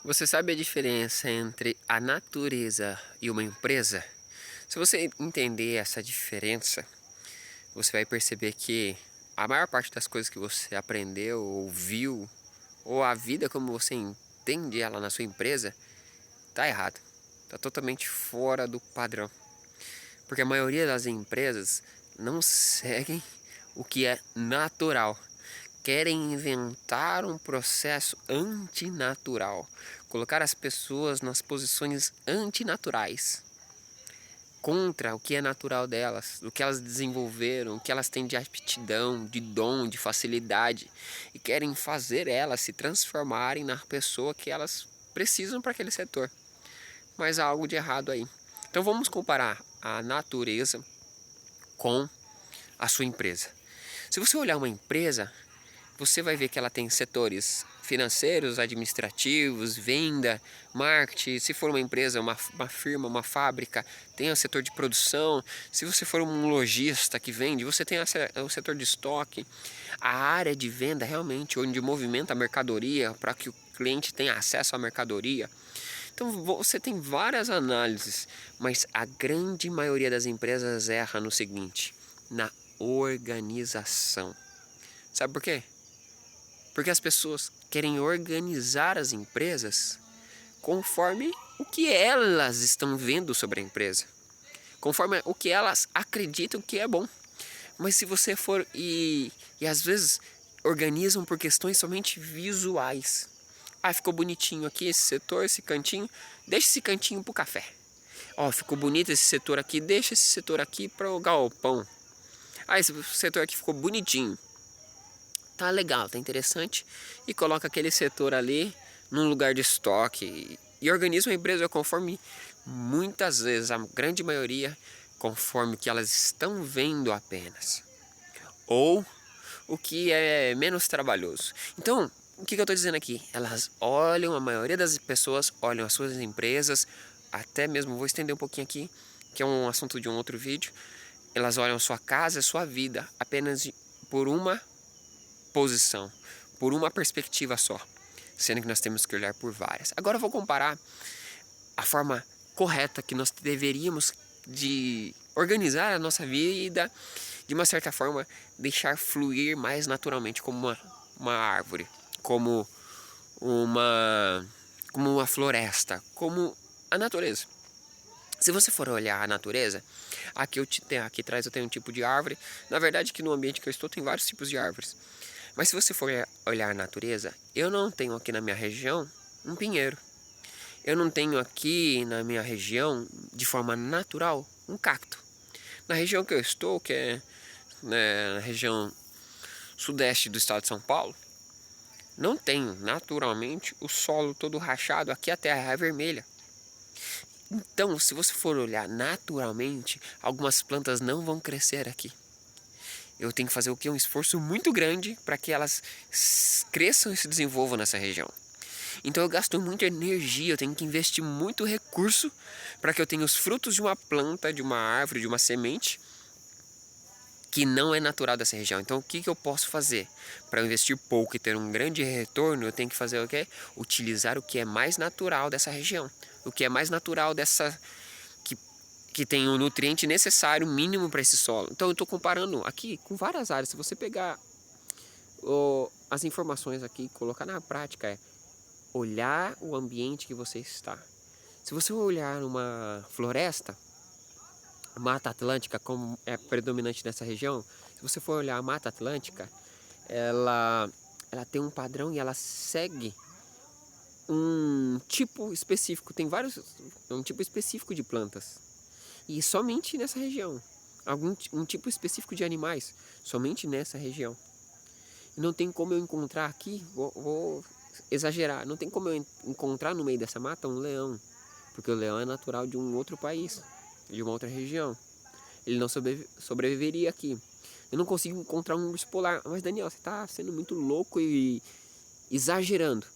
Você sabe a diferença entre a natureza e uma empresa? Se você entender essa diferença, você vai perceber que a maior parte das coisas que você aprendeu, ou viu, ou a vida como você entende ela na sua empresa, tá errado. Tá totalmente fora do padrão. Porque a maioria das empresas não seguem o que é natural. Querem inventar um processo antinatural, colocar as pessoas nas posições antinaturais, contra o que é natural delas, do que elas desenvolveram, o que elas têm de aptidão, de dom, de facilidade, e querem fazer elas se transformarem na pessoa que elas precisam para aquele setor. Mas há algo de errado aí. Então vamos comparar a natureza com a sua empresa. Se você olhar uma empresa, você vai ver que ela tem setores financeiros, administrativos, venda, marketing. Se for uma empresa, uma firma, uma fábrica, tem o setor de produção. Se você for um lojista que vende, você tem o setor de estoque. A área de venda realmente, onde movimenta a mercadoria para que o cliente tenha acesso à mercadoria. Então você tem várias análises, mas a grande maioria das empresas erra no seguinte: na organização. Sabe por quê? Porque as pessoas querem organizar as empresas conforme o que elas estão vendo sobre a empresa, conforme o que elas acreditam que é bom. Mas se você for e às vezes organizam por questões somente visuais. Ah, ficou bonitinho aqui esse setor, esse cantinho, deixa esse cantinho pro café. Ó, ficou bonito esse setor aqui, deixa esse setor aqui para o galpão. Ah, esse setor aqui ficou bonitinho. Tá legal, tá interessante, e coloca aquele setor ali num lugar de estoque e organiza uma empresa conforme, muitas vezes, a grande maioria, conforme o que elas estão vendo apenas, ou o que é menos trabalhoso. Então, o que eu estou dizendo aqui? Elas olham, a maioria das pessoas olham as suas empresas, até mesmo, vou estender um pouquinho aqui, que é um assunto de um outro vídeo, elas olham sua casa, sua vida, apenas por uma posição, por uma perspectiva só, sendo que nós temos que olhar por várias. Agora eu vou comparar a forma correta que nós deveríamos de organizar a nossa vida, de uma certa forma deixar fluir mais naturalmente, como uma árvore, como uma, como uma floresta, como a natureza. Se você for olhar a natureza, aqui atrás eu tenho um tipo de árvore. Na verdade, que no ambiente que eu estou tem vários tipos de árvores. Mas se você for olhar a natureza, eu não tenho aqui na minha região um pinheiro. Eu não tenho aqui na minha região, de forma natural, um cacto. Na região que eu estou, que é, né, na região sudeste do estado de São Paulo, não tenho naturalmente o solo todo rachado, aqui a terra é vermelha. Então, se você for olhar naturalmente, algumas plantas não vão crescer aqui. Eu tenho que fazer o que? Um esforço muito grande para que elas cresçam e se desenvolvam nessa região. Então eu gasto muita energia, eu tenho que investir muito recurso para que eu tenha os frutos de uma planta, de uma árvore, de uma semente que não é natural dessa região. Então o que eu posso fazer? Para eu investir pouco e ter um grande retorno, eu tenho que fazer o quê? Utilizar o que é mais natural dessa região. O que é mais natural dessa... que tem o nutriente necessário mínimo para esse solo. Então eu estou comparando aqui com várias áreas. Se você pegar as informações aqui e colocar na prática, olhar o ambiente que você está. Se você olhar uma floresta, Mata Atlântica, como é predominante nessa região, se você for olhar a Mata Atlântica, ela tem um padrão e ela segue um tipo específico, tem um tipo específico de plantas. E somente nessa região. Um tipo específico de animais, somente nessa região. E não tem como eu encontrar aqui, vou exagerar, não tem como eu encontrar no meio dessa mata um leão, porque o leão é natural de um outro país, de uma outra região. Ele não sobreviveria aqui. Eu não consigo encontrar um urso polar. Mas Daniel, você está sendo muito louco e exagerando.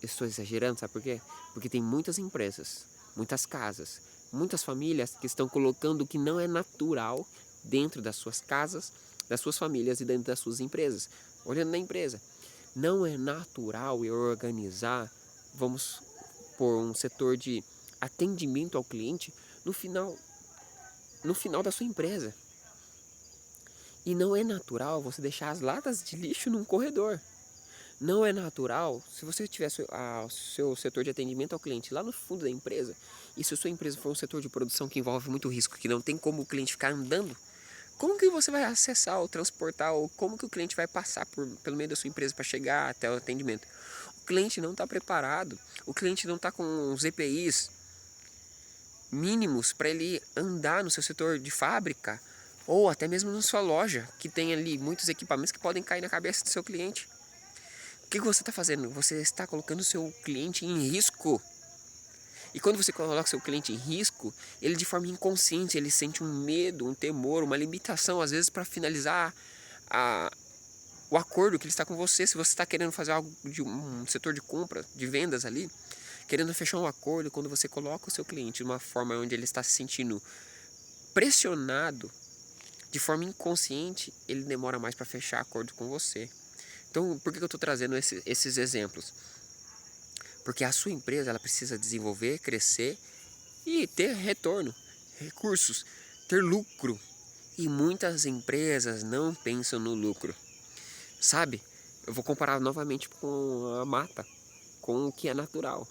Eu estou exagerando, sabe por quê? Porque tem muitas empresas, muitas casas, muitas famílias que estão colocando o que não é natural dentro das suas casas, das suas famílias e dentro das suas empresas. Olhando na empresa, não é natural eu organizar, vamos supor, um setor de atendimento ao cliente no final, no final da sua empresa. E não é natural você deixar as latas de lixo num corredor. Não é natural, se você tiver o seu setor de atendimento ao cliente lá no fundo da empresa, e se a sua empresa for um setor de produção que envolve muito risco, que não tem como o cliente ficar andando, como que você vai acessar ou transportar, ou como que o cliente vai passar pelo meio da sua empresa para chegar até o atendimento? O cliente não está preparado, o cliente não está com os EPIs mínimos para ele andar no seu setor de fábrica, ou até mesmo na sua loja, que tem ali muitos equipamentos que podem cair na cabeça do seu cliente. O que você está fazendo? Você está colocando o seu cliente em risco. E quando você coloca o seu cliente em risco, ele de forma inconsciente, ele sente um medo, um temor, uma limitação, às vezes para finalizar a, o acordo que ele está com você. Se você está querendo fazer algo de um setor de compra, de vendas ali, querendo fechar um acordo, quando você coloca o seu cliente de uma forma onde ele está se sentindo pressionado, de forma inconsciente, ele demora mais para fechar acordo com você. Então, por que eu estou trazendo esses exemplos? Porque a sua empresa ela precisa desenvolver, crescer e ter retorno, recursos, ter lucro. E muitas empresas não pensam no lucro. Sabe? Eu vou comparar novamente com a mata, com o que é natural.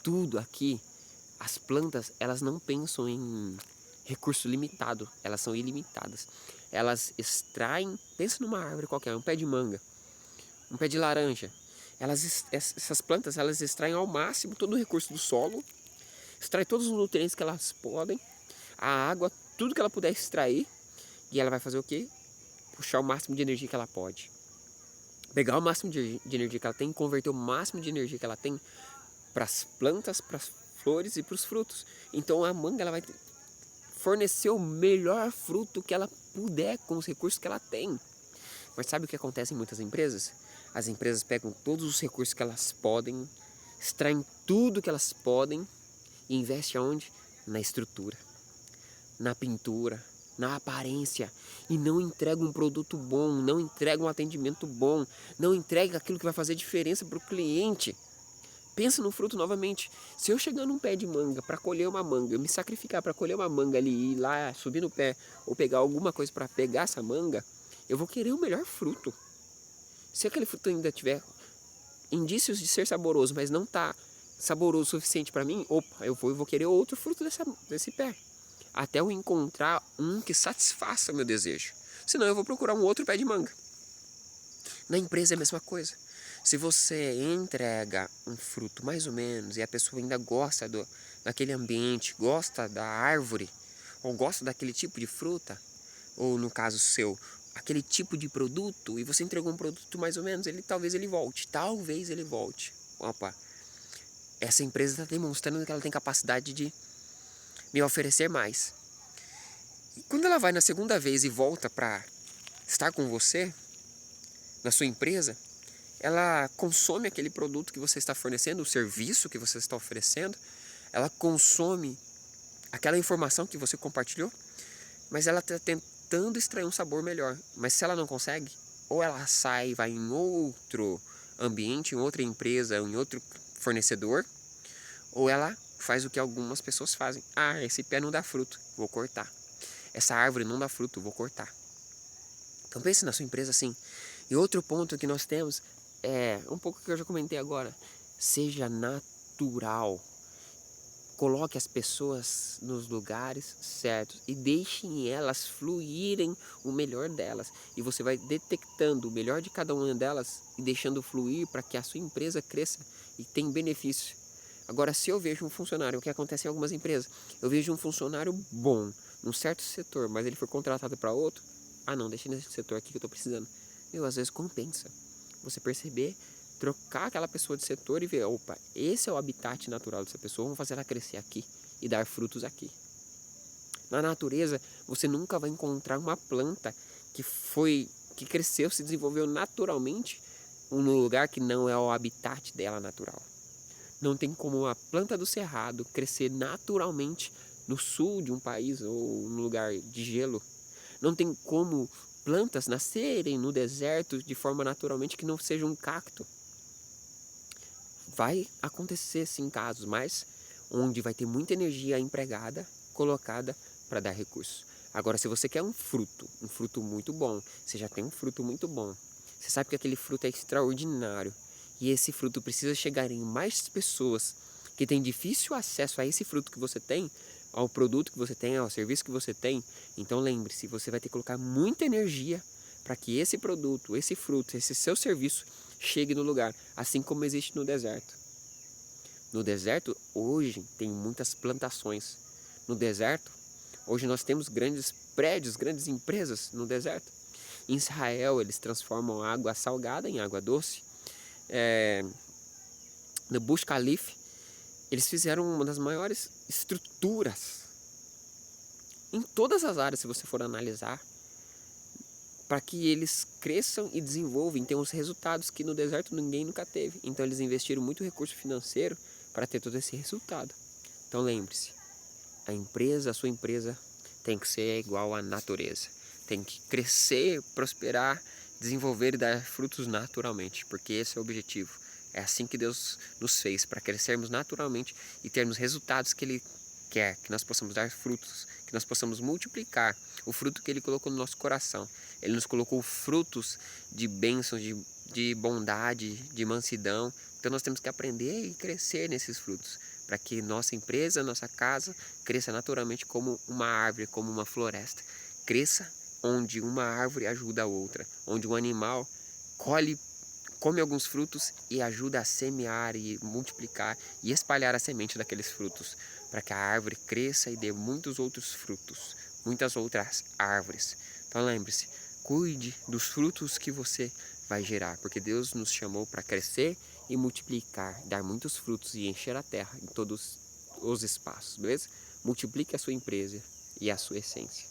Tudo aqui, as plantas, elas não pensam em recurso limitado, elas são ilimitadas. Elas extraem, pensa numa árvore qualquer, um pé de manga, um pé de laranja. Essas plantas elas extraem ao máximo todo o recurso do solo, extraem todos os nutrientes que elas podem, a água, tudo que ela puder extrair, e ela vai fazer o quê? Puxar o máximo de energia que ela pode. Pegar o máximo de energia que ela tem, converter o máximo de energia que ela tem para as plantas, para as flores e para os frutos. Então a manga ela vai fornecer o melhor fruto que ela puder com os recursos que ela tem. Mas sabe o que acontece em muitas empresas? As empresas pegam todos os recursos que elas podem, extraem tudo que elas podem e investem aonde? Na estrutura, na pintura, na aparência. E não entregam um produto bom, não entregam um atendimento bom, não entregam aquilo que vai fazer diferença para o cliente. Pensa no fruto novamente. Se eu chegar num pé de manga para colher uma manga, eu me sacrificar para colher uma manga ali e ir lá subir no pé ou pegar alguma coisa para pegar essa manga, eu vou querer o melhor fruto. Se aquele fruto ainda tiver indícios de ser saboroso, mas não está saboroso o suficiente para mim, opa, eu vou querer outro fruto desse pé. Até eu encontrar um que satisfaça o meu desejo. Senão eu vou procurar um outro pé de manga. Na empresa é a mesma coisa. Se você entrega um fruto mais ou menos e a pessoa ainda gosta daquele ambiente, gosta da árvore, ou gosta daquele tipo de fruta, ou no caso seu, aquele tipo de produto, e você entregou um produto mais ou menos, talvez ele volte. Talvez ele volte. Opa, essa empresa está demonstrando que ela tem capacidade de me oferecer mais. E quando ela vai na segunda vez e volta para estar com você, na sua empresa, ela consome aquele produto que você está fornecendo, o serviço que você está oferecendo, ela consome aquela informação que você compartilhou, mas ela está tentando extrair um sabor melhor. Mas se ela não consegue, ou ela sai e vai em outro ambiente, em outra empresa, em outro fornecedor, ou ela faz o que algumas pessoas fazem. Ah, esse pé não dá fruto, vou cortar. Essa árvore não dá fruto, vou cortar. Então pense na sua empresa assim. E outro ponto que nós temos é um pouco que eu já comentei agora. Seja natural. Coloque as pessoas nos lugares certos e deixem elas fluírem o melhor delas. E você vai detectando o melhor de cada uma delas e deixando fluir para que a sua empresa cresça e tenha benefício. Agora, se eu vejo um funcionário, o que acontece em algumas empresas, eu vejo um funcionário bom num certo setor, mas ele foi contratado para outro, ah não, deixa nesse setor aqui que eu estou precisando. Meu, às vezes compensa você perceber, trocar aquela pessoa de setor e ver, opa, esse é o habitat natural dessa pessoa, vamos fazer ela crescer aqui e dar frutos aqui. Na natureza, você nunca vai encontrar uma planta que cresceu, se desenvolveu naturalmente num lugar que não é o habitat dela natural. Não tem como uma planta do cerrado crescer naturalmente no sul de um país ou no lugar de gelo. Não tem como plantas nascerem no deserto de forma naturalmente que não seja um cacto. Vai acontecer sim casos, mas onde vai ter muita energia empregada, colocada para dar recursos. Agora, se você quer um fruto muito bom, você já tem um fruto muito bom, você sabe que aquele fruto é extraordinário e esse fruto precisa chegar em mais pessoas que têm difícil acesso a esse fruto que você tem, ao produto que você tem, ao serviço que você tem. Então lembre-se, você vai ter que colocar muita energia para que esse produto, esse fruto, esse seu serviço chegue no lugar, assim como existe no deserto. No deserto, hoje, tem muitas plantações. No deserto, hoje nós temos grandes prédios, grandes empresas no deserto. Em Israel, eles transformam água salgada em água doce. No Burj Khalifa, eles fizeram uma das maiores estruturas em todas as áreas, se você for analisar, para que eles cresçam e desenvolvam e tenham os resultados que no deserto ninguém nunca teve. Então eles investiram muito recurso financeiro para ter todo esse resultado. Então lembre-se, a sua empresa tem que ser igual à natureza. Tem que crescer, prosperar, desenvolver e dar frutos naturalmente, porque esse é o objetivo. É assim que Deus nos fez, para crescermos naturalmente e termos resultados que Ele quer, que nós possamos dar frutos, que nós possamos multiplicar o fruto que Ele colocou no nosso coração. Ele nos colocou frutos de bênçãos, de bondade, de mansidão. Então nós temos que aprender e crescer nesses frutos, para que nossa empresa, nossa casa cresça naturalmente como uma árvore, como uma floresta. Cresça onde uma árvore ajuda a outra, onde um animal come alguns frutos e ajuda a semear e multiplicar e espalhar a semente daqueles frutos, para que a árvore cresça e dê muitos outros frutos, muitas outras árvores. Então lembre-se, cuide dos frutos que você vai gerar, porque Deus nos chamou para crescer e multiplicar, dar muitos frutos e encher a terra em todos os espaços, beleza? Multiplique a sua empresa e a sua essência.